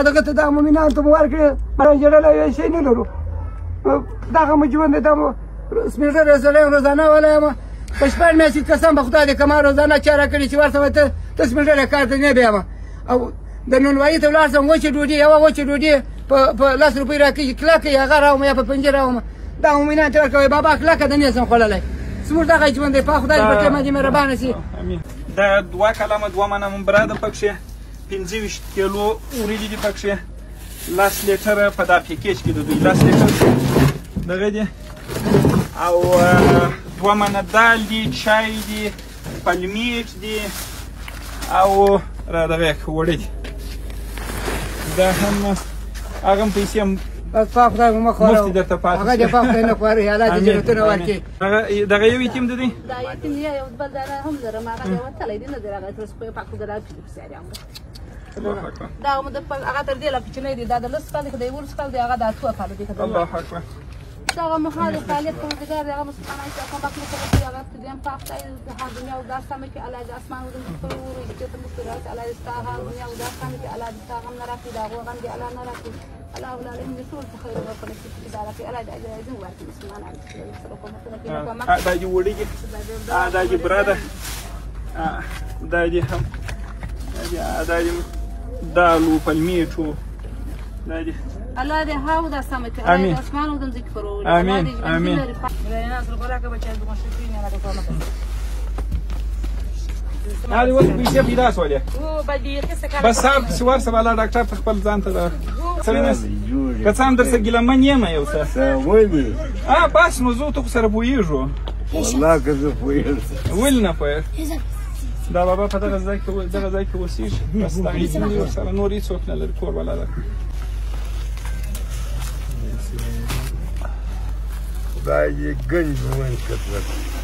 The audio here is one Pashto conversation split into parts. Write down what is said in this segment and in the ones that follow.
دغه ته دا مومنان ته مو ورکړې جوړلی یو شی نه لرو دغه مو ژوند دی دا مو سپین ږیری سړی روزانه والا یم په شپږ میاشتې قسم په خدای دی که ما روزانه چاره کړې چې ورته ته سپین ږیری کار ته نه بیایم او د نونوایي ته ولاړ شم وچې ډوډۍ یوه وچې ډوډۍ په 10 روپۍ راکېږي کلکه یې هغه راوړم یا په پنجې راوړم دا مومنان ته ورکوئ بابا کلکه د نه شم خوړلی زموږ دغه ژوند دی په خدای په ټیمه دې مهربانه شي دا 2 کلمه 2 منه ممبره ده پکښې 25 کیلو وریجې دي پکښې 10 لیټره په دا پیکیج کې د دوی 10 لیټر دغه دي او 2 منه دال دي چای دي پلمیټ دي او را دغه وړې دي دا هم هغه هم پیسې هم بس په خدای مو مه خوروه مفتي درته پاتې هغه دې په خدای نه خوروي الله دې جنتونه ورکړي دغه یو یتیم دی دا یتیم یو بل دا هم لرم هغه دې وتلی دی نه دی هغه تر سپی پاکو ګرا پسیاري هم دا هم د هغه تر دې لا کوچنی دی دا د لس کال دی د 11 کال دی هغه د 2 کال دی الله اکبر دا مخالف فعالیت کوم دی هغه مسلمانان چې کوم باک نه کوي هغه دې په پخته د دنیا او د اسمان کې الله د اسمان او د ورو چې ته مسترات الله استاها دنیا او د اسمان کې الله د تاغم نه راکې دا غوغم دی الله نه راکې الله العالمین رسول خیر ورکړي چې دا راکې الله د اجازه ورکړي مسلمانان سره کومه دا دې وړيږي دا دې براده دا دې هم دا دې دالو پلمیټو دا دې الله دې هاو دا سمته الله اسمان او د ذکر ورو امين امين هذه وقت بيشوف يداس ولا بس صار سوار سبالا دكتور تخبل زانت سرينس كسام درس ګلمن یم یو څه وایي بس نو زه تو سره پویږو والله که زه پوهېږم ولنه پوهېږ دا بابا په دغه ځای کې اوسېږي بس دا هېڅ ورسره نور هېڅوک نه لري کور والا ده خدای دې ګنج ژوند کړي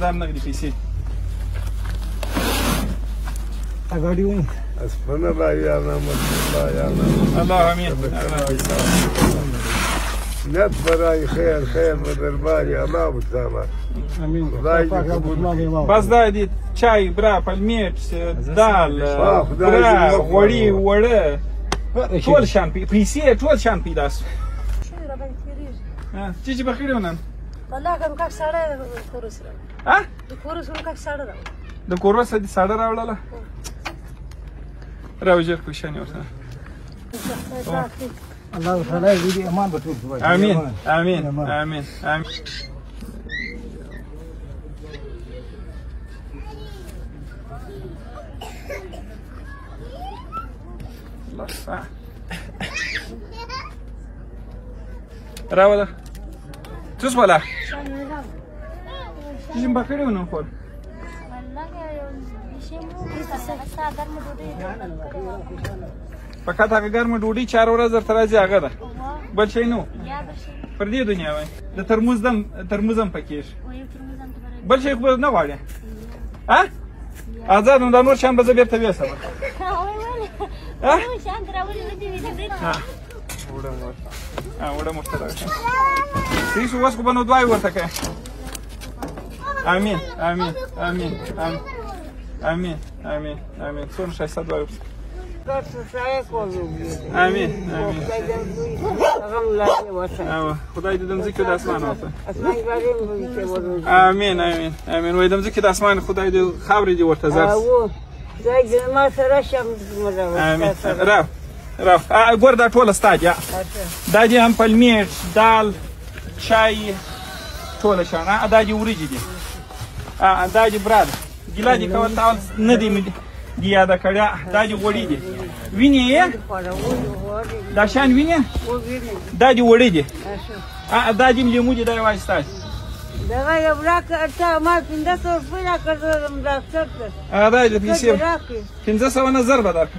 دا هم نغدي پیسې اګاډي ونی اسفنا الله یا نعمت الله یا نعمت الله امين نت برای خیر و درباری الله تعالی امين بس دا دي چای برا پلمیټ دال برا غوړي وړه ټول شان پیسې ټول شان پیدا سو چې بخیر ونن والله کوم کا ساړه کورس ها د کورس کوم کا ساړه د کورس دي ساړه راوړله راوجر کو شان ورته الله تعالی دې امان به ټول امين امين امين امين الله صح راوده توس ولا شي مبکړې ونه خور فقط هغه ګرمه ډوډۍ 4 ورځې تر راځي هغه ده بل شي نو پر دې دنیا وای د ترموزم پکېش بل شي خو نه غواړي ها آزاد نو د نور شان به زه بیرته وېسم ها وړه مرته سې شو واس کو بنو دوای ورته کې امين امين امين امين امين امين څون شایسته دوای امين امين خدای دې د ځمکې د اسمان وته امين امين امين وای د ځمکې د اسمان خدای دې خاورې دې ورته زرس زه دې ما سره شم امين راو ګور دا ټوله ستا دي دا دې هم پلمیټ دال چای ټوله شان دا دې وریجې دي دا دې براد ګیلا دې کول تاول نه دي دی یاده کړه دا دې غوړي دي وینې دا شان وینې دا دې وړي دي دا دې لیمو دي دا وایستا دا یو راک ته ما 500 روپۍ راکړم ډاکټر ته دا دې پیسې 500 نه ضربه درک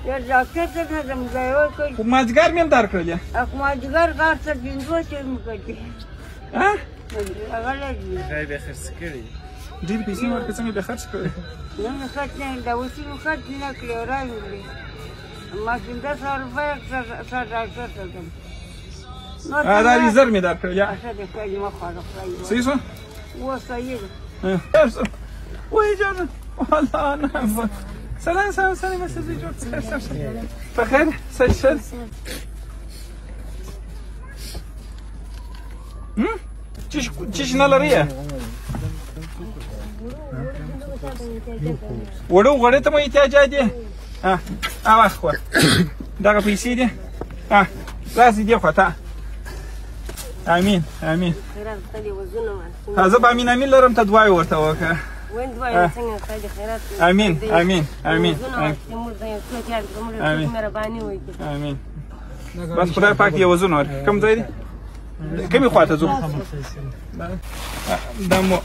یا ډاکټر ته نه دم ځای کوي خو ماجګر مې هم درکړلې اخ ماجګر کار ته دینځو چې مکړي ها هغه لګي دا به خرڅ کړي دې پیسې ورکړې څنګه به خرڅ کړې نه خرڅ نه دا وسی نو خرڅ نه کړی راځي ما 500 روپۍ سره ډاکټر ته دم دا ریزر مې درکړل یا څه دې کوي ما خو راځي صحیح شو و صحیح وای جان والله نه سلام سلام سلام مسیزی جور بخیر سلام چیش نلریه وړو غړې ته مو احتیاج دی اواز خو دغه پیسې دي راځي دی خو ته امین امین زه به امین امین لرم ته دعای ورته وکړه امین امین امین امین بس خدای پاک دې وزن ورکړي کوم ځای دی کومې خوا ته ځو دا مو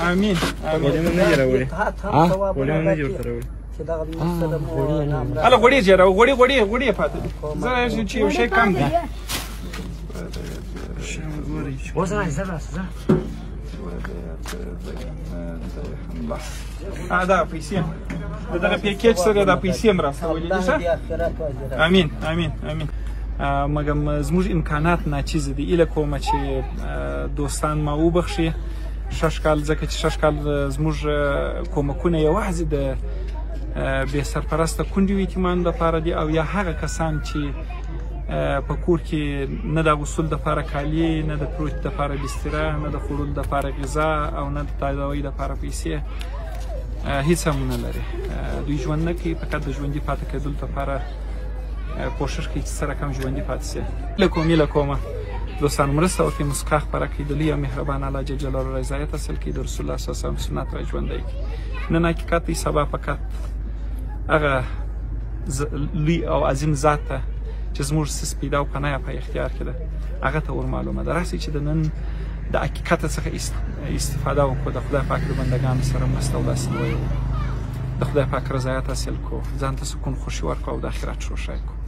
امين هلا غوړي جره غوړي پاتې زه چې یو شی کم دی دا پیسې دغه پیکیج سره دا پیسې مرسته ولې امين امين امين مګم زموږ امکانات ناچیز دي اله کومه چې دوستان ما وبخشي شش کال ځکه چې شش کال زموږ کومکونه یوازې د بې سرپرسته کونډې یتیمانو دپاره دي او یا هغه کسان چې په کور کې نه د غسل دپاره کالي نه د پروت دپاره بستره نه د خوړلو دپاره غذا او نه د تداوۍ دپاره پیسې هیڅ هم نه لري دوی ژوند نه کوي فقط د ژوندي پاتې کېدلو دپاره کوشش کوي چې سره کم ژوندي پاتې شي له کومه دوستان مرسته وکړي مسکا خپره کړي د لوی او مهربان الله جل جلاله رضایت حاصل کړي د رسول الله صلی الله علیه وسلم سنت را ژوندی کړي نن حقیقت دی سبا فقط هغه لوی او عظیم ذات ته چې زموږ سیس پیدا او پناه په اختیار کې ده هغه ته ور معلومه ده راسي چې د نن د حقیقت څخه استفاده وکړو د خدای پاک د بندګانو سره مرسته او لاسنیوی د خدای پاک رضایت حاصل کو ځان ته سکون خوشي ورکړو او د آخرت شوشای کو